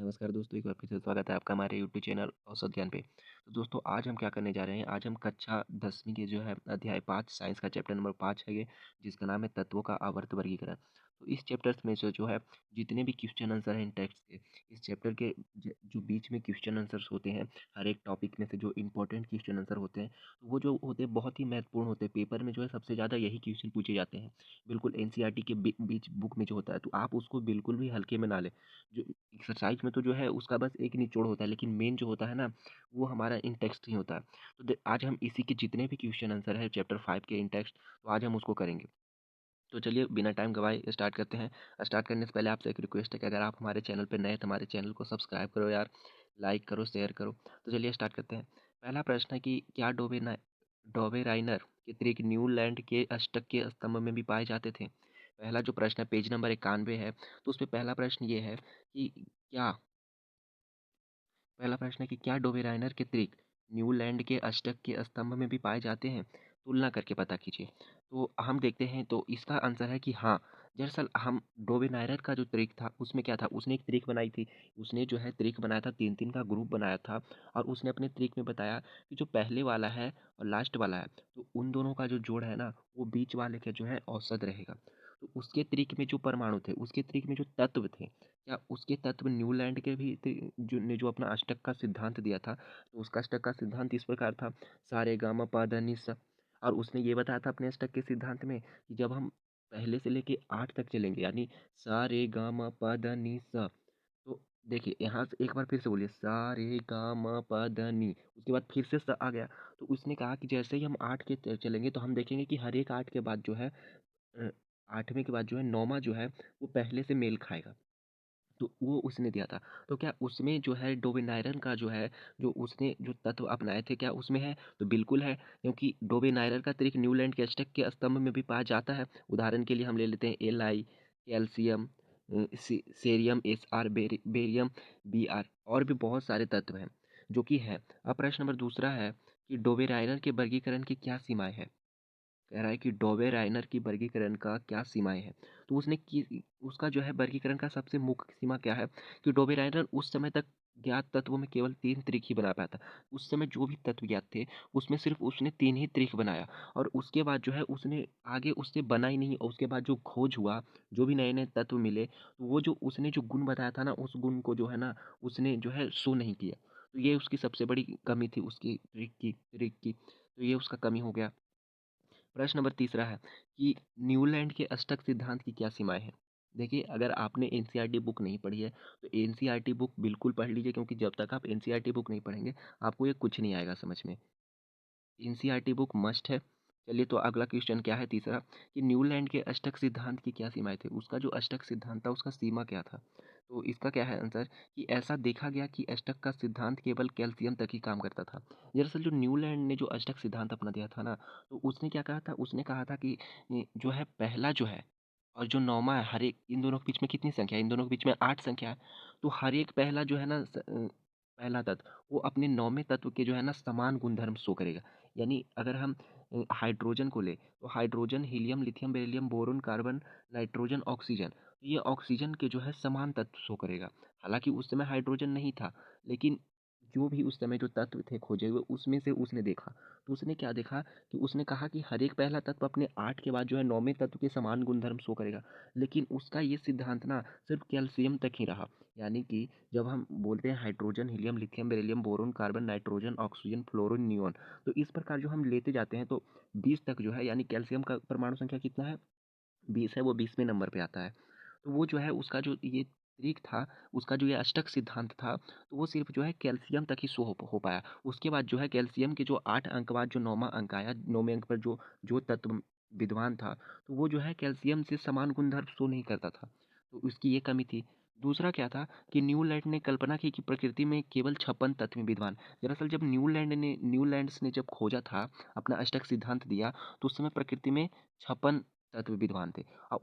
नमस्कार दोस्तों, एक बार फिर से स्वागत है आपका हमारे यूट्यूब चैनल औसत ज्ञान पे। तो दोस्तों आज हम क्या करने जा रहे हैं, आज हम कक्षा 10वीं के जो है अध्याय 5 साइंस का चैप्टर नंबर 5 है ये, जिसका नाम है तत्वों का आवर्त वर्गीकरण। तो इस चैप्टर्स में से जो है जितने भी क्वेश्चन आंसर हैं इन टेक्स्ट के, इस चैप्टर के जो बीच में क्वेश्चन आंसर्स होते हैं, हर एक टॉपिक में से जो इंपॉर्टेंट क्वेश्चन आंसर होते हैं, तो वो जो होते हैं बहुत ही महत्वपूर्ण होते हैं। पेपर में जो है सबसे ज़्यादा यही क्वेश्चन पूछे जाते हैं, बिल्कुल एनसीईआरटी के बीच बुक में जो होता है, तो आप उसको बिल्कुल भी हल्के में ना लें। जो एक्सरसाइज में तो जो है उसका बस एक निचोड़ होता है, लेकिन मेन जो होता है ना, वो हमारा इन टेक्स्ट ही होता है। तो आज हम इसी के जितने भी क्वेश्चन आंसर है चैप्टर 5 के इन टेक्स्ट, तो आज हम उसको करेंगे। तो चलिए बिना टाइम गवाए स्टार्ट करते हैं। स्टार्ट करने से पहले आपसे एक रिक्वेस्ट है कि अगर आप हमारे चैनल पर नए हैं तो हमारे चैनल को सब्सक्राइब करो यार, लाइक करो, शेयर करो। तो चलिए स्टार्ट करते हैं। पहला प्रश्न है कि क्या डोबेराइनर के त्रिक न्यूलैंड के अष्टक के स्तंभ में भी पाए जाते थे? पहला जो प्रश्न है पेज नंबर 91 है, तो उसपे पहला प्रश्न ये है कि क्या पहला प्रश्न है कि क्या डोबेराइनर के त्रिक न्यूलैंड के अष्टक के स्तंभ में भी पाए जाते हैं? तुलना करके पता कीजिए। तो हम देखते हैं, तो इसका आंसर है कि हाँ। दरअसल हम डोबेराइनर का जो त्रिक था उसमें क्या था, उसने एक त्रिक बनाई थी। उसने जो है त्रिक बनाया था, 3-3 का ग्रुप बनाया था, और उसने अपने त्रिक में बताया कि जो पहले वाला है और लास्ट वाला है, तो उन दोनों का जो जोड़ है ना, वो बीच वाले का जो है औसत रहेगा। तो उसके त्रिक में जो परमाणु थे, उसके त्रिक में जो तत्व थे, क्या उसके तत्व न्यूलैंड के भी थे? जो अपना अष्टक का सिद्धांत दिया था, तो उसका अष्टक का सिद्धांत इस प्रकार था, सारे गामा पा धा नि सा। और उसने ये बताया था अपने अष्टक के सिद्धांत में कि जब हम पहले से लेके 8 तक चलेंगे, यानी सारे गामा पा धा नि सा, तो देखिए यहाँ से एक बार फिर से बोलिए, सारे गामा पा धा नि, उसके बाद फिर से सा आ गया। तो उसने कहा कि जैसे ही हम 8 के चलेंगे, तो हम देखेंगे कि हर एक 8 के बाद जो है अ, 8वें के बाद जो है 9वां जो है वो पहले से मेल खाएगा। तो वो उसने दिया था। तो क्या उसमें जो है डोबेनाइरन का जो है, जो उसने जो तत्व अपनाए थे, क्या उसमें है? तो बिल्कुल है, क्योंकि डोबेनाइरन का त्रिक न्यूलैंड के अष्टक के स्तंभ में भी पाया जाता है। उदाहरण के लिए हम ले लेते हैं Li, calcium, cerium Sr, barium Br, और भी बहुत सारे तत्व हैं जो कि है। अब प्रश्न नंबर दूसरा है कि डोबेनाइरन के वर्गीकरण की क्या सीमाएं हैं? कह रहा है कि डॉबेराइनर की वर्गीकरण का क्या सीमाएं हैं? तो उसका जो है वर्गीकरण का सबसे मुख्य सीमा क्या है कि डॉबेराइनर उस समय तक ज्ञात तत्वों में केवल 3 त्रिक ही बना पाया था। उस समय जो भी तत्व ज्ञात थे, उसमें सिर्फ उसने 3 ही त्रिक बनाया, और उसके बाद जो है उसने आगे उससे बना ही नहीं। और उसके बाद जो खोज हुआ, जो भी नए-नए तत्व मिले, तो वो जो उसने जो गुण बताया था ना, उस गुण को जो है ना, उसने जो है शो नहीं किया। तो ये उसकी सबसे बड़ी कमी थी, उसकी ट्रिक की। तो ये उसका कमी हो गया। प्रश्न नंबर तीसरा है कि न्यूलैंड के अष्टक सिद्धांत की क्या सीमाएं हैं? देखिए, अगर आपने एनसीईआरटी बुक नहीं पढ़ी है, तो एनसीईआरटी बुक बिल्कुल पढ़ लीजिए, क्योंकि जब तक आप एनसीईआरटी बुक नहीं पढ़ेंगे, आपको ये कुछ नहीं आएगा समझ में। एनसीईआरटी बुक मस्ट है। चलिए, तो अगला क्वेश्चन क्या है, तीसरा, कि न्यूलैंड के अष्टक सिद्धांत की क्या सीमाएं थी? उसका जो अष्टक सिद्धांत था, उसका सीमा क्या था? तो इसका क्या है आंसर, कि ऐसा देखा गया कि अष्टक का सिद्धांत केवल कैल्शियम तक ही काम करता था। दरअसल जो न्यूलैंड ने जो अष्टक सिद्धांत अपना दिया था ना, तो उसने क्या कहा था, उसने कहा था कि जो है पहला जो है और जो 9वां है, हर एक इन दोनों के बीच में कितनी संख्या है? इन दोनों के बीच में 8 संख्या है। तो हर एक पहला जो है ना, पहला तत्व, वो अपने 9वें तत्व के जो है ना समान गुणधर्म शो करेगा। यानी अगर हम हाइड्रोजन को लें, तो hydrogen, helium, lithium, beryllium, boron, carbon, nitrogen, oxygen, तो ये ऑक्सीजन के जो है समान तत्व शो करेगा। हालाँकि उस समय हाइड्रोजन नहीं था, लेकिन जो भी उस समय जो तत्व थे खोजे हुए, उसमें से उसने देखा। तो उसने क्या देखा कि उसने कहा कि हर एक पहला तत्व अपने 8 के बाद जो है 9वें तत्व के समान गुणधर्म शो करेगा। लेकिन उसका ये सिद्धांत ना सिर्फ़ कैल्शियम तक ही रहा। यानी कि जब हम बोलते हैं hydrogen, helium, lithium, beryllium, boron, carbon, nitrogen, oxygen, fluorine, neon, तो इस प्रकार जो हम लेते जाते हैं, तो 20 तक जो है, यानी कैल्शियम का परमाणु संख्या कितना है? 20 है, वो 20वें नंबर पे आता है। तो वो जो है उसका जो ये त्रिक था, उसका जो ये अष्टक सिद्धांत था, तो वो सिर्फ़ जो है कैल्शियम तक ही शो हो पाया। उसके बाद जो है कैल्शियम के जो 8 अंक बाद जो 9वां अंक आया, 9वें अंक पर जो तत्व विद्वान था, तो वो जो है कैल्शियम से समान गुणधर्म शो नहीं करता था। तो उसकी ये कमी थी। दूसरा क्या था कि न्यूलैंड ने कल्पना की कि प्रकृति में केवल 56 तत्व विद्वान। दरअसल जब न्यूलैंड्स ने जब खोजा था, अपना अष्टक सिद्धांत दिया, तो उस समय प्रकृति में 56 तत्व विद्वान थे। और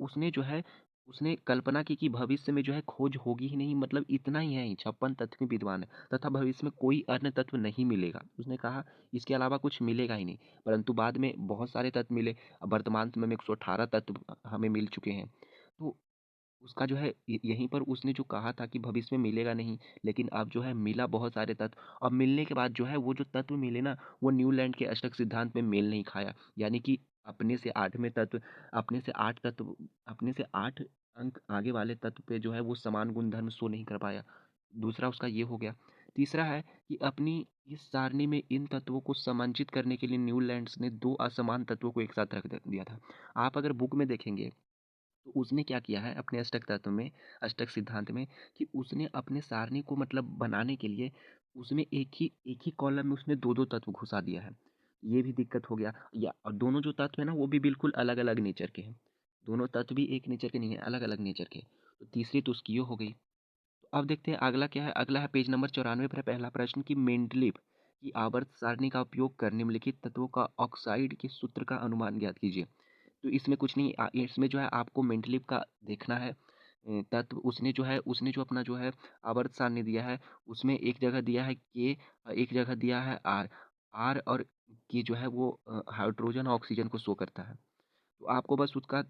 उसने कल्पना की कि भविष्य में जो है खोज होगी ही नहीं, मतलब इतना ही है, 56 तत्व में विद्वान है, तथा भविष्य में कोई अन्य तत्व नहीं मिलेगा। उसने कहा इसके अलावा कुछ मिलेगा ही नहीं। परंतु बाद में बहुत सारे तत्व मिले। अब वर्तमान समय में 118 तत्व हमें मिल चुके हैं। तो उसका जो है यहीं पर उसने जो कहा था कि भविष्य में मिलेगा नहीं, लेकिन अब जो है मिला बहुत सारे तत्व। और मिलने के बाद जो है वो जो तत्व मिले ना, वो न्यूलैंड के अष्टक सिद्धांत में मेल नहीं खाया। यानी कि अपने से 8वें तत्व अपने से 8 तत्व अपने से 8 अंक आगे वाले तत्व पे जो है वो समान गुणधर्म शो नहीं कर पाया। दूसरा उसका ये हो गया। तीसरा है कि अपनी इस सारणी में इन तत्वों को समांजित करने के लिए न्यूलैंड्स ने 2 असमान तत्वों को एक साथ रख द दिया था। आप अगर बुक में देखेंगे तो उसने क्या किया है अपने अष्टक तत्व में, अष्टक सिद्धांत में, कि उसने अपने सारणी को मतलब बनाने के लिए उसमें एक ही कॉलम में उसने 2-2 तत्व घुसा दिया है। ये भी दिक्कत हो गया। या और दोनों जो तत्व है ना वो भी बिल्कुल अलग-अलग नेचर के हैं। दोनों तत्व भी एक नेचर के नहीं है, अलग-अलग नेचर के। तो तीसरी तो उसकी ये हो गई। तो अब देखते हैं अगला क्या है। अगला है पेज नंबर 94 पर है पहला प्रश्न कि मेंडलीव की आवर्त सारणी का उपयोग कर निम्नलिखित तत्वों का ऑक्साइड के सूत्र का अनुमान ज्ञात कीजिए। तो इसमें कुछ नहीं, इसमें जो है आपको मेंटलिव का देखना है। तत्व उसने जो अपना जो है आवर्त सारणी दिया है, उसमें एक जगह दिया है के, एक जगह दिया है आर। आर और के जो है वो हाइड्रोजन और ऑक्सीजन को शो करता है। तो आपको बस उसका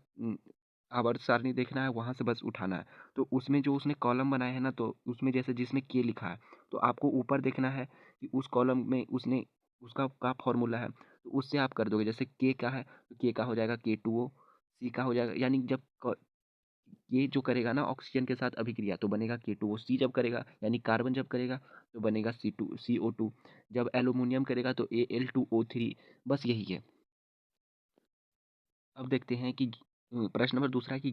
आवर्त सारणी देखना है, वहाँ से बस उठाना है। तो उसमें जो उसने कॉलम बनाए हैं ना, तो उसमें जैसे जिसमें के लिखा है, तो आपको ऊपर देखना है कि उस कॉलम में उसने उसका क्या फॉर्मूला है, तो उससे आप कर दोगे। जैसे के का है, तो के का हो जाएगा K2O, सी का हो जाएगा, यानी जब ये जो करेगा ना ऑक्सीजन के साथ अभिक्रिया तो बनेगा K2O। सी जब करेगा यानी कार्बन जब करेगा तो बनेगा CO2। जब एल्यूमिनियम करेगा तो Al2O3। बस यही है। अब देखते हैं कि प्रश्न नंबर दूसरा है कि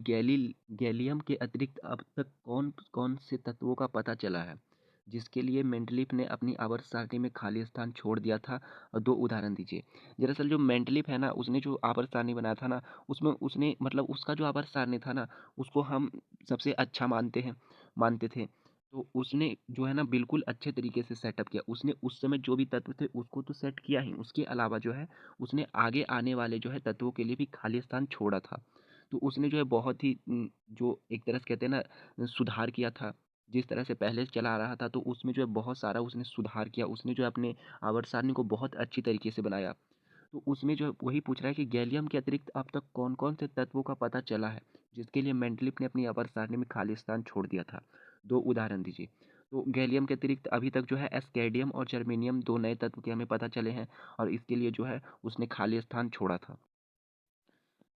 गैलियम के अतिरिक्त अब तक कौन कौन से तत्वों का पता चला है जिसके लिए मेंडलीफ ने अपनी आवर्त सारणी में खाली स्थान छोड़ दिया था। और 2 उदाहरण दीजिए। दरअसल जो मेंडलीफ है ना, उसने जो आवर्त सारणी बनाया था ना, उसमें उसने मतलब उसका जो आवर्त सारणी था ना, उसको हम सबसे अच्छा मानते थे। तो उसने जो है ना बिल्कुल अच्छे तरीके से सेटअप किया। उसने उस समय जो भी तत्व थे उसको तो सेट किया ही, उसके अलावा जो है उसने आगे आने वाले जो है तत्वों के लिए भी खाली स्थान छोड़ा था। तो उसने जो है बहुत ही जो एक तरह से कहते हैं ना सुधार किया था। जिस तरह से पहले चला आ रहा था तो उसमें जो है बहुत सारा उसने सुधार किया। उसने जो है अपने आवर्त सारणी को बहुत अच्छी तरीके से बनाया। तो उसमें जो है वही पूछ रहा है कि गैलियम के अतिरिक्त अब तक कौन-कौन से तत्वों का पता चला है, जिसके लिए मेंडलीफ ने अपनी आवर्त सारणी में खाली स्थान छोड़ दिया था? 2 उदाहरण दीजिए। तो गैलियम के अतिरिक्त अभी तक जो है एस्केडियम और जर्मेनियम 2 नए तत्व के हमें पता चले हैं और इसके लिए जो है उसने खाली स्थान छोड़ा था।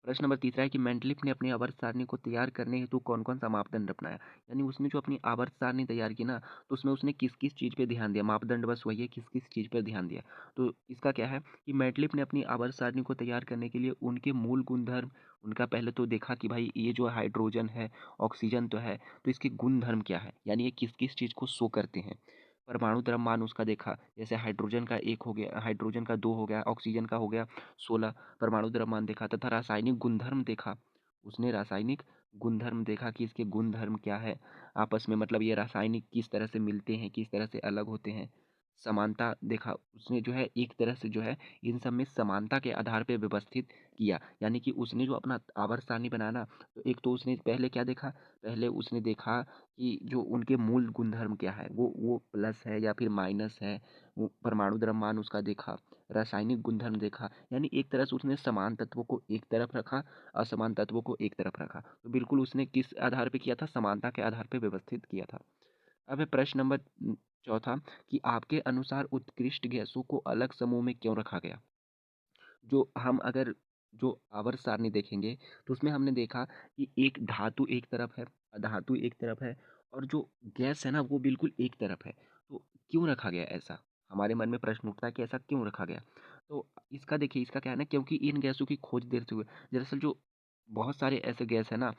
प्रश्न नंबर तीसरा है कि मेंडलीफ ने अपनी आवर्त सारणी को तैयार करने हेतु कौन-कौन सा मापदंड अपनाया? यानी उसने जो अपनी आवर्त सारणी तैयार की ना, तो उसमें उसने किस-किस चीज़ पे ध्यान दिया? मापदंड बस वही है, किस-किस चीज़ पर ध्यान दिया? तो इसका क्या है कि मेंडलीफ ने अपनी आवर्त सारणी को तैयार करने के लिए उनके मूल गुणधर्म, उनका पहले तो देखा कि भाई ये जो हाइड्रोजन है, ऑक्सीजन तो है, तो इसके गुणधर्म क्या है? यानी ये किस-किस चीज़ को शो करते हैं? परमाणु द्रव्यमान उसका देखा, जैसे हाइड्रोजन का 1 हो गया, हाइड्रोजन का 2 हो गया, ऑक्सीजन का हो गया 16। परमाणु द्रव्यमान देखा तथा रासायनिक गुणधर्म देखा। उसने रासायनिक गुणधर्म देखा कि इसके गुणधर्म क्या है, आपस में मतलब ये रासायनिक किस तरह से मिलते हैं, किस तरह से अलग होते हैं। समानता देखा उसने जो है एक तरह से जो है इन सब में समानता के आधार पे व्यवस्थित किया। यानी कि उसने जो अपना आवर्त सारणी बनाया ना, तो एक तो उसने पहले क्या देखा, पहले उसने देखा कि जो उनके मूल गुणधर्म क्या है, वो प्लस है या फिर माइनस है। वो परमाणु द्रव्यमान उसका देखा, रासायनिक गुणधर्म देखा। यानी एक तरह से उसने समान तत्वों को एक तरफ रखा, असमान तत्वों को एक तरफ रखा। तो बिल्कुल उसने किस आधार पे किया था? समानता के आधार पे व्यवस्थित किया था। अब है प्रश्न नंबर चौथा कि आपके अनुसार उत्कृष्ट गैसों को अलग समूह में क्यों रखा गया? जो हम अगर जो आवर्त सारणी देखेंगे तो उसमें हमने देखा कि एक धातु एक तरफ है, अधातु एक तरफ है और जो गैस है ना वो बिल्कुल एक तरफ है। तो क्यों रखा गया ऐसा? हमारे मन में प्रश्न उठता है कि ऐसा क्यों रखा गया? तो इसका देखिए, इसका क्या है ना, क्योंकि इन गैसों की खोज देर से हुई। दरअसल जो बहुत सारे ऐसे गैस है ना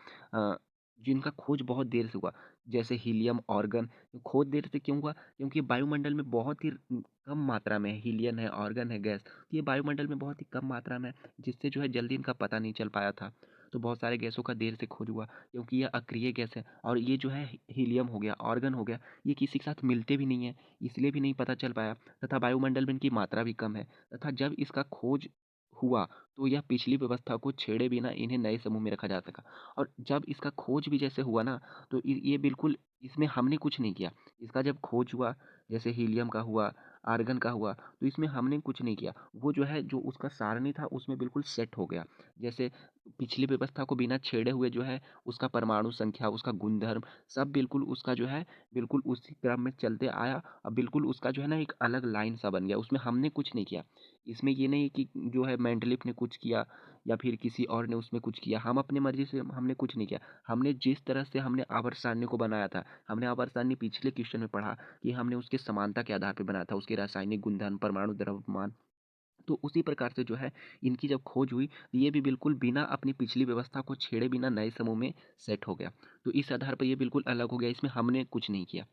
जिनका खोज बहुत देर से हुआ, जैसे हीलियम, ऑर्गन। खोज देर से क्यों हुआ? क्योंकि वायुमंडल में बहुत ही कम मात्रा में हीलियम है, ऑर्गन है, गैस। ये वायुमंडल में बहुत ही कम मात्रा में है, जिससे जो है जल्दी इनका पता नहीं चल पाया था। तो बहुत सारे गैसों का देर से खोज हुआ क्योंकि ये अक्रिय गैस है। और ये जो है हीलियम हो गया, ऑर्गन हो गया, ये किसी के साथ मिलते भी नहीं है, इसलिए भी नहीं पता चल पाया। तथा वायुमंडल में इनकी मात्रा भी कम है। तथा जब इसका खोज हुआ तो यह पिछली व्यवस्था को छेड़े बिना इन्हें नए समूह में रखा जा सका। और जब इसका खोज भी जैसे हुआ ना, तो ये बिल्कुल इसमें हमने कुछ नहीं किया। इसका जब खोज हुआ, जैसे हीलियम का हुआ, आर्गन का हुआ, तो इसमें हमने कुछ नहीं किया। वो जो है, जो उसका सारणी था उसमें बिल्कुल सेट हो गया। जैसे पिछली व्यवस्था को बिना छेड़े हुए जो है, उसका परमाणु संख्या, उसका गुणधर्म, सब बिल्कुल उसका जो है बिल्कुल उसी क्रम में चलते आया और बिल्कुल उसका जो है ना एक अलग लाइन सा बन गया। उसमें हमने कुछ नहीं किया। इसमें ये नहीं कि जो है मेंडलीफ ने कुछ किया या फिर किसी और ने उसमें कुछ किया। हम अपनी मर्जी से हमने कुछ नहीं किया। हमने जिस तरह से हमने आवर्त सारणी को बनाया था, हमने आवर्त सारणी पिछले क्वेश्चन में पढ़ा कि हमने उसके समानता के आधार पर बनाया था, उसके रासायनिक गुणधर्म, परमाणु द्रव्यमान। तो उसी प्रकार से जो है इनकी जब खोज हुई, तो ये भी बिल्कुल बिना अपनी पिछली व्यवस्था को छेड़े बिना नए समूह में सेट हो गया। तो इस आधार पर ये बिल्कुल अलग हो गया, इसमें हमने कुछ नहीं किया।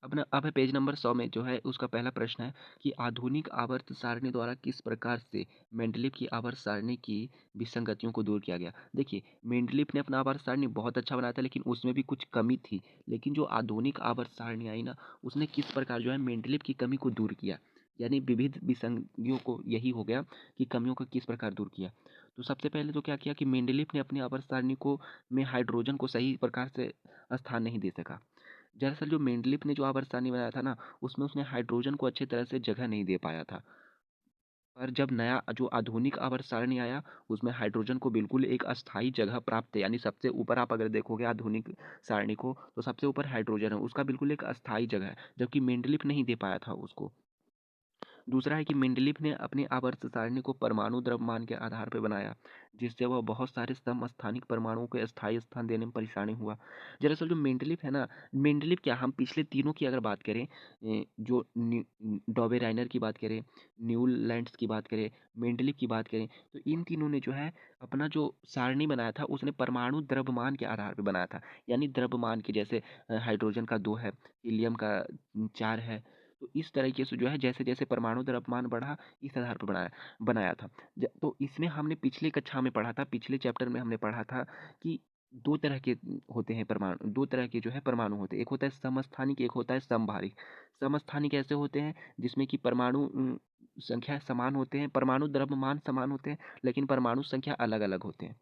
अब है पेज नंबर 100 में जो है उसका पहला प्रश्न है कि आधुनिक आवर्त सारणी द्वारा किस प्रकार से मेंडलीव की आवर्त सारणी की विसंगतियों को दूर किया गया। देखिए, मेंडलीव ने अपना आवर्त सारणी बहुत अच्छा बनाया था, लेकिन उसमें भी कुछ कमी थी। लेकिन जो आधुनिक आवर्त सारणी आई ना, उसने किस प्रकार जो है मेंडलीव की कमी को दूर किया। यानी विविध विसंगियों को यही हो गया कि कमियों को किस प्रकार दूर किया। तो सबसे पहले तो क्या किया कि मेंडलीव ने अपनी आवर्त सारणी को में हाइड्रोजन को सही प्रकार से स्थान नहीं दे सका। दरअसल जो मेंडलीफ ने जो आवर्तसारणी बनाया था ना, उसमें उसने हाइड्रोजन को अच्छी तरह से जगह नहीं दे पाया था। पर जब नया जो आधुनिक आवर्त सारणी आया, उसमें हाइड्रोजन को बिल्कुल एक अस्थायी जगह प्राप्त है। यानी सबसे ऊपर आप अगर देखोगे आधुनिक सारणी को, तो सबसे ऊपर हाइड्रोजन है, उसका बिल्कुल एक अस्थायी जगह है, जबकि मेंडलीफ नहीं दे पाया था उसको। दूसरा है कि मेंडलीफ ने अपनी आवर्त सारणी को परमाणु द्रव्यमान के आधार पर बनाया, जिससे वह बहुत सारे समस्थानिक परमाणुओं को स्थायी स्थान देने में परेशानी हुआ। दरअसल जो मेंडलीफ है ना, मेंडलीफ क्या, हम पिछले तीनों की अगर बात करें, जो डॉबेराइनर की बात करें, न्यूलैंड्स की बात करें, मेंडलीफ की बात करें, तो इन तीनों ने जो है अपना जो सारणी बनाया था, उसने परमाणु द्रव्यमान के आधार पर बनाया था। यानी द्रव्यमान के जैसे हाइड्रोजन का 2 है, हीलियम का 4 है। तो इस तरीके से जो है जैसे-जैसे परमाणु द्रव्यमान बढ़ा, इस आधार पर बनाया बनाया था। तो इसमें हमने पिछली कक्षा में पढ़ा था, पिछले चैप्टर में हमने पढ़ा था कि 2 तरह के होते हैं परमाणु, 2 तरह के जो है परमाणु होते हैं। एक होता है समस्थानिक, एक होता है समभारिक। समस्थानिक ऐसे होते हैं जिसमें कि परमाणु संख्या समान होते हैं, परमाणु द्रव्यमान समान होते हैं, लेकिन परमाणु संख्या अलग-अलग होते हैं।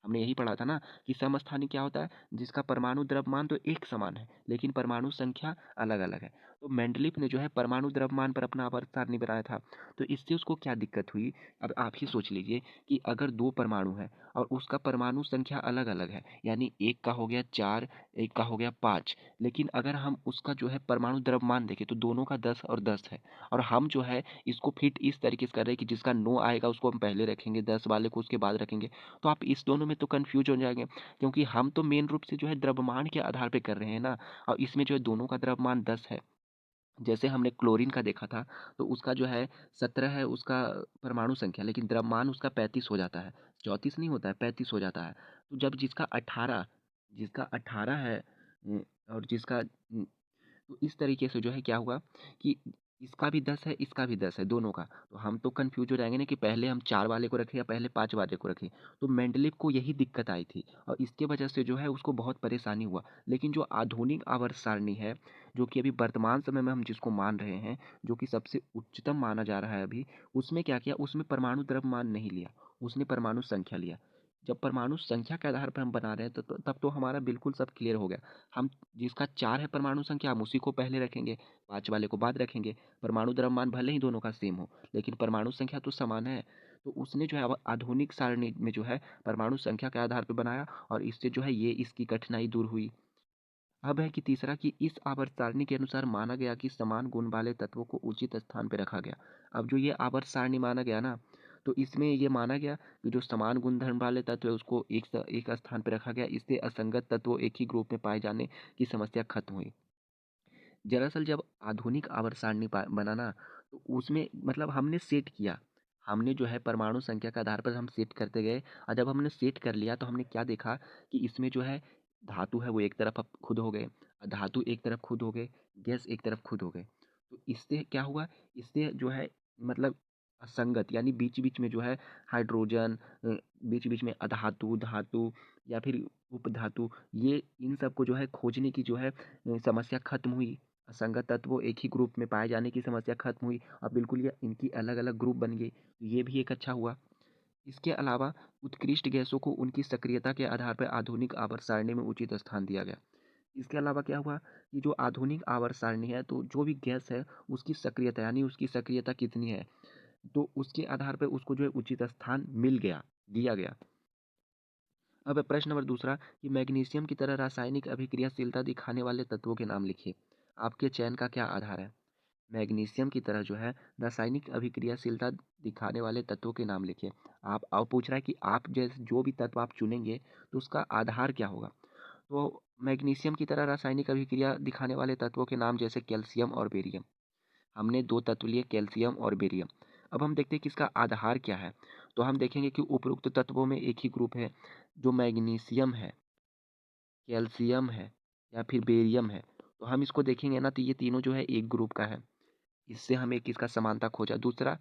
हमने यही पढ़ा था ना कि समस्थानिक क्या होता है, जिसका परमाणु द्रव्यमान तो एक समान है, लेकिन परमाणु संख्या अलग-अलग है। तो मेंडलीफ ने जो है परमाणु द्रव्यमान पर अपना आवर्त सारणी बनाया था। तो इससे उसको क्या दिक्कत हुई, अब आप ही सोच लीजिए कि अगर 2 परमाणु हैं और उसका परमाणु संख्या अलग-अलग है, यानी एक का हो गया 4, एक का हो गया 5, लेकिन अगर हम उसका जो है परमाणु द्रव्यमान देखें, तो दोनों का 10 और 10 है। और हम जो है इसको फिट इस तरीके से कर रहे हैं कि जिसका 9 आएगा उसको हम पहले रखेंगे, 10 वाले को उसके बाद रखेंगे। तो आप इस दोनों में तो कन्फ्यूज हो जाएंगे, क्योंकि हम तो मेन रूप से जो है द्रव्यमान के आधार पे कर रहे हैं ना, और इसमें जो है दोनों का द्रव्यमान 10 है। जैसे हमने क्लोरीन का देखा था, तो उसका जो है 17 है उसका परमाणु संख्या, लेकिन द्रव्यमान उसका 35 हो जाता है। 34 नहीं होता है, 35 हो जाता है। तो जब जिसका 18 है, और तो इस तरीके से जो है क्या हुआ कि इसका भी 10 है, इसका भी 10 है, दोनों का। तो हम तो कन्फ्यूज़ हो जाएँगे ना कि पहले हम 4 वाले को रखें या पहले 5 वाले को रखें। तो मेंडलीव को यही दिक्कत आई थी और इसके वजह से जो है उसको बहुत परेशानी हुआ। लेकिन जो आधुनिक आवर्त सारणी है, जो कि अभी वर्तमान समय में हम जिसको मान रहे हैं, जो कि सबसे उच्चतम माना जा रहा है अभी, उसमें क्या किया, उसमें परमाणु द्रव्यमान नहीं लिया, उसने परमाणु संख्या लिया। जब परमाणु संख्या के आधार पर हम बना रहे हैं, तो तब तो हमारा बिल्कुल सब क्लियर हो गया। हम जिसका 4 है परमाणु संख्या, हम उसी को पहले रखेंगे, 5 वाले को बाद रखेंगे। परमाणु द्रव्यमान भले ही दोनों का सेम हो, लेकिन परमाणु संख्या तो समान है। तो उसने जो है अब आधुनिक सारणी में जो है परमाणु संख्या के आधार पर बनाया और इससे जो है ये इसकी कठिनाई दूर हुई। अब है कि तीसरा कि इस आवर्त सारणी के अनुसार माना गया कि समान गुण वाले तत्वों को उचित स्थान पर रखा गया। अब जो ये आवर्त सारणी माना गया ना, तो इसमें ये माना गया कि जो समान गुणधर्म वाले तत्व है उसको एक स्थान पर रखा गया। इससे असंगत तत्व एक ही ग्रुप में पाए जाने की समस्या खत्म हुई। दरअसल जब आधुनिक आवर्त सारणी बना ना, तो उसमें मतलब हमने सेट किया, हमने जो है परमाणु संख्या के आधार पर हम सेट करते गए। और जब हमने सेट कर लिया तो हमने क्या देखा कि इसमें जो है धातु है वो एक तरफ अब खुद हो गए, धातु एक तरफ खुद हो गए, गैस एक तरफ खुद हो गए। तो इससे क्या हुआ, इससे जो है मतलब असंगत यानी बीच बीच में जो है हाइड्रोजन, बीच बीच में अधातु, धातु या फिर उपधातु, ये इन सब को जो है खोजने की जो है समस्या खत्म हुई। असंगत तत्वों एक ही ग्रुप में पाए जाने की समस्या खत्म हुई और बिल्कुल ये इनकी अलग-अलग ग्रुप बन गई। तो ये भी एक अच्छा हुआ। इसके अलावा उत्कृष्ट गैसों को उनकी सक्रियता के आधार पर आधुनिक आवर्त सारणी में उचित स्थान दिया गया। इसके अलावा क्या हुआ कि जो आधुनिक आवर्त सारणी है, तो जो भी गैस है उसकी सक्रियता यानी उसकी सक्रियता कितनी है, तो उसके आधार पे उसको जो है उचित स्थान मिल गया, दिया गया। अब प्रश्न नंबर दूसरा कि मैग्नीशियम की तरह रासायनिक अभिक्रियाशीलता दिखाने वाले तत्वों के नाम लिखिए। आपके चयन का क्या आधार है? मैग्नीशियम की तरह जो है रासायनिक अभिक्रियाशीलता दिखाने वाले तत्वों के नाम लिखिए। आप अब पूछ रहा है कि आप जैसे जो भी तत्व आप चुनेंगे तो उसका आधार क्या होगा? तो मैग्नीशियम की तरह रासायनिक अभिक्रिया दिखाने वाले तत्वों के नाम जैसे कैल्शियम और बेरियम। हमने दो तत्व लिए कैल्शियम और बेरियम। अब हम देखते हैं कि इसका आधार क्या है। तो हम देखेंगे कि उपरोक्त तत्वों में एक ही ग्रुप है, जो मैग्नीशियम है, कैल्शियम है या फिर बेरियम है। तो हम इसको देखेंगे ना, तो ये तीनों जो है एक ग्रुप का है। इससे हमें एक इसका समानता खोजा। दूसरा,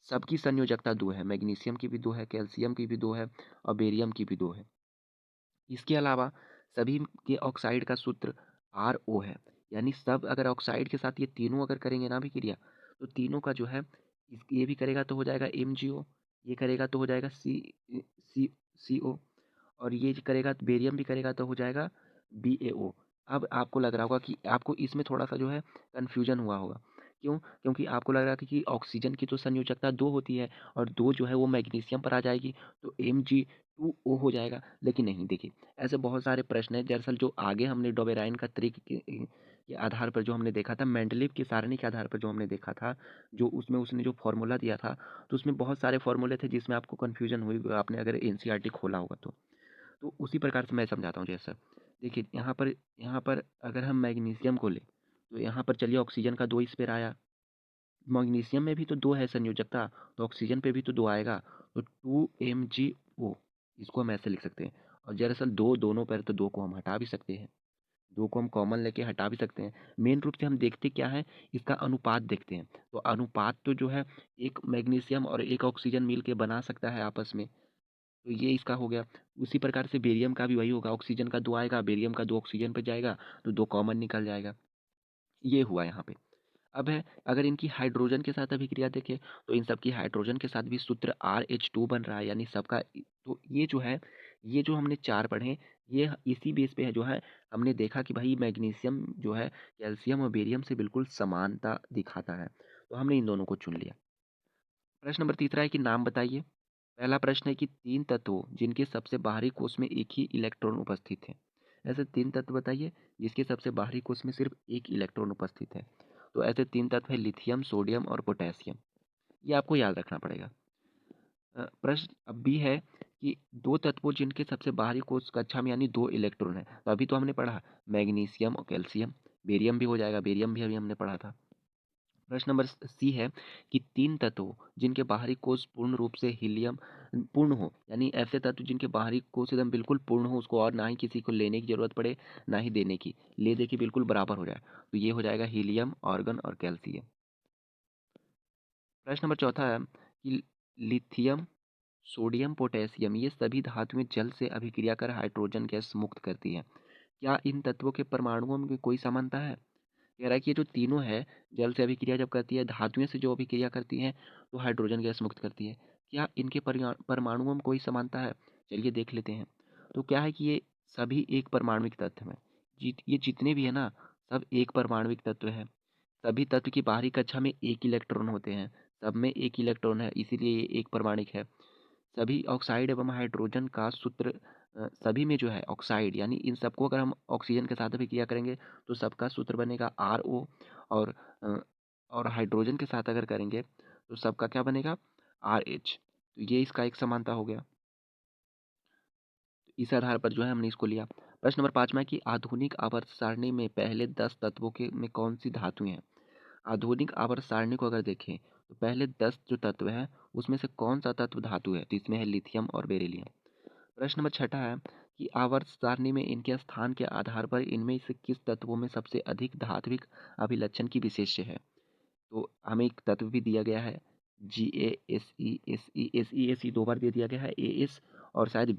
सबकी संयोजकता 2 है, मैग्नीशियम की भी 2 है, कैल्शियम की भी 2 है और बेरियम की भी 2 है। इसके अलावा सभी के ऑक्साइड का सूत्र RO है, यानी सब अगर ऑक्साइड के साथ ये तीनों अगर करेंगे ना अभिक्रिया, तो तीनों का जो है ये भी करेगा तो हो जाएगा MgO, ये करेगा तो हो जाएगा सी CO, और ये करेगा तो बेरियम भी करेगा तो हो जाएगा BaO। अब आपको लग रहा होगा कि आपको इसमें थोड़ा-सा जो है कन्फ्यूजन हुआ होगा। क्यों? क्योंकि आपको लग रहा है कि ऑक्सीजन की तो संयोजकता 2 होती है और 2 जो है वो मैग्नीशियम पर आ जाएगी, तो Mg2O हो जाएगा। लेकिन नहीं, देखिए ऐसे बहुत सारे प्रश्न हैं। दरअसल जो आगे हमने डोबेराइन का त्रिक के आधार पर जो हमने देखा था, मेंडलीव की सारणी के आधार पर जो हमने देखा था, जो उसमें उसने जो फ़ॉर्मूला दिया था, तो उसमें बहुत सारे फ़ॉर्मूले थे जिसमें आपको कन्फ्यूजन हुई, आपने अगर एनसीईआरटी खोला होगा तो। तो उसी प्रकार से मैं समझाता हूँ जैसा। देखिए यहाँ पर अगर हम मैग्नीशियम को लें, तो यहाँ पर चलिए ऑक्सीजन का 2 इस पर आया। मैग्नीशियम में भी तो 2 है संयोजकता, तो ऑक्सीजन पे भी तो 2 आएगा। तो 2MgO, इसको हम ऐसे लिख सकते हैं। और दरअसल 2 दोनों पर, तो 2 को हम हटा भी सकते हैं। 2 को हम कॉमन लेके हटा भी सकते हैं। मेन रूप से हम देखते क्या है, इसका अनुपात देखते हैं। तो अनुपात तो जो है एक मैग्नीशियम और एक ऑक्सीजन मिल के बना सकता है आपस में। तो ये इसका हो गया। उसी प्रकार से बेरियम का भी वही होगा, ऑक्सीजन का 2 आएगा, बेरियम का 2 ऑक्सीजन पे जाएगा, तो 2 कॉमन निकल जाएगा। ये हुआ यहाँ पे। अब है, अगर इनकी हाइड्रोजन के साथ अभिक्रिया देखें, तो इन सब की हाइड्रोजन के साथ भी सूत्र RH2 बन रहा है, यानी सबका तो ये जो है, ये जो हमने 4 पढ़े, ये इसी बेस पे है जो है हमने देखा कि भाई मैग्नीशियम जो है कैल्शियम और बेरियम से बिल्कुल समानता दिखाता है। तो हमने इन दोनों को चुन लिया। प्रश्न नंबर तीसरा है कि नाम बताइए। पहला प्रश्न है कि 3 तत्वों जिनके सबसे बाहरी कोश में एक ही इलेक्ट्रॉन उपस्थित है। ऐसे 3 तत्व बताइए जिसके सबसे बाहरी कोश में सिर्फ एक इलेक्ट्रॉन उपस्थित है। तो ऐसे 3 तत्व है लिथियम, सोडियम और पोटेशियम। ये आपको याद रखना पड़ेगा। प्रश्न अब भी है कि 2 तत्वों जिनके सबसे बाहरी कोश कक्षा में यानी 2 इलेक्ट्रॉन है। तो अभी तो हमने पढ़ा मैग्नीशियम और कैल्शियम, बेरियम भी हो जाएगा, बेरियम भी अभी हमने पढ़ा था। प्रश्न नंबर सी है कि 3 तत्वों जिनके बाहरी कोश पूर्ण रूप से हीलियम पूर्ण हो, यानी ऐसे तत्व जिनके बाहरी कोश एकदम बिल्कुल पूर्ण हो, उसको और ना ही किसी को लेने की जरूरत पड़े ना ही देने की, ले दे के बिल्कुल बराबर हो जाए, तो ये हो जाएगा हीलियम, आर्गन और कैल्शियम। प्रश्न नंबर चौथा है कि लिथियम, सोडियम, पोटेशियम ये सभी धातुएं जल से अभिक्रिया कर हाइड्रोजन गैस मुक्त करती है। क्या इन तत्वों के परमाणुओं में कोई समानता है? कह रहा है कि ये जो तीनों है, जल से अभिक्रिया जब करती है, धातुएं से जो अभिक्रिया करती हैं, तो हाइड्रोजन गैस मुक्त करती है। क्या इनके परमाणुओं में कोई समानता है? चलिए देख लेते हैं। तो क्या है कि ये सभी एक परमाणुिक तत्व हैं। ये जितने भी है ना, सब एक परमाणुिक तत्व है। सभी तत्व की बाहरी कक्षा में एक इलेक्ट्रॉन होते हैं। सब में एक इलेक्ट्रॉन है, इसीलिए ये एक परमाणुक है। सभी ऑक्साइड एवं हाइड्रोजन का सूत्र सभी में जो है ऑक्साइड, यानी इन सबको अगर हम ऑक्सीजन के साथ अभिक्रिया करेंगे, तो सबका सूत्र बनेगा RO। और अ, और हाइड्रोजन के साथ अगर करेंगे तो सबका क्या बनेगा, RH। तो ये इसका एक समानता हो गया। तो इस आधार पर जो है हमने इसको लिया। प्रश्न नंबर 5 में है कि आधुनिक आवर्त सारणी में पहले 10 तत्वों के में कौन सी धातुएं हैं? आधुनिक आवर्त सारणी को अगर देखें, तो पहले 10 जो तत्व हैं उसमें से कौन सा तत्व धातु है? तो इसमें है लिथियम और बेरिलियम। प्रश्न नंबर छठा है कि आवर्त सारणी में इनके स्थान के आधार पर इनमें से किस तत्वों में सबसे अधिक धात्विक अभिलक्षण की विशेष्य है? तो हमें एक तत्व भी दिया गया है, GaSe 2 बार दे दिया गया है, As और शायद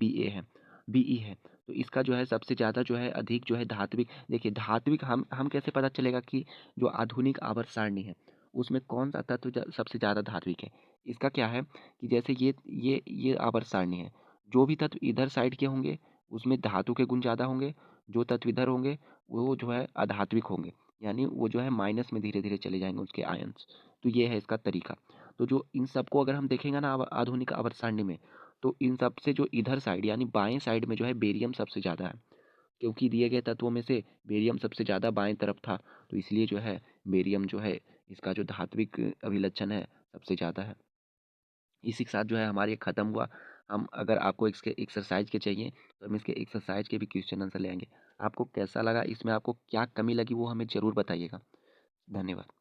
Be है। तो इसका जो है सबसे ज़्यादा जो है अधिक जो है धात्विक, देखिए धात्विक हम कैसे पता चलेगा कि जो आधुनिक आवर्त सारणी है उसमें कौन-सा तत्व सबसे ज़्यादा धात्विक है। इसका क्या है कि जैसे ये आवर्त सारणी है। जो भी तत्व इधर साइड के होंगे, उसमें धातु के गुण ज़्यादा होंगे, जो तत्व इधर होंगे, वो जो है अधात्विक होंगे। यानी वो जो है माइनस में धीरे-धीरे चले जाएँगे उसके आयन्स। तो ये है इसका तरीका। तो जो इन सबको अगर हम देखेंगे ना आधुनिक आवर्त सारणी में, तो इन सब से जो इधर साइड यानी बाएँ साइड में जो है बेरियम सबसे ज़्यादा है। क्योंकि दिए गए तत्वों में से बेरियम सबसे ज़्यादा बाएँ तरफ था, तो इसलिए जो है बेरियम जो है इसका जो धात्विक अभिलक्षण है सबसे ज़्यादा है। इसी के साथ जो है हमारा ये खत्म हुआ। हम अगर आपको इसके एक्सरसाइज़ के चाहिए तो हम इसके एक्सरसाइज़ के भी क्वेश्चन आंसर ले आएँगे। आपको कैसा लगा, इसमें आपको क्या कमी लगी वो हमें ज़रूर बताइएगा। धन्यवाद।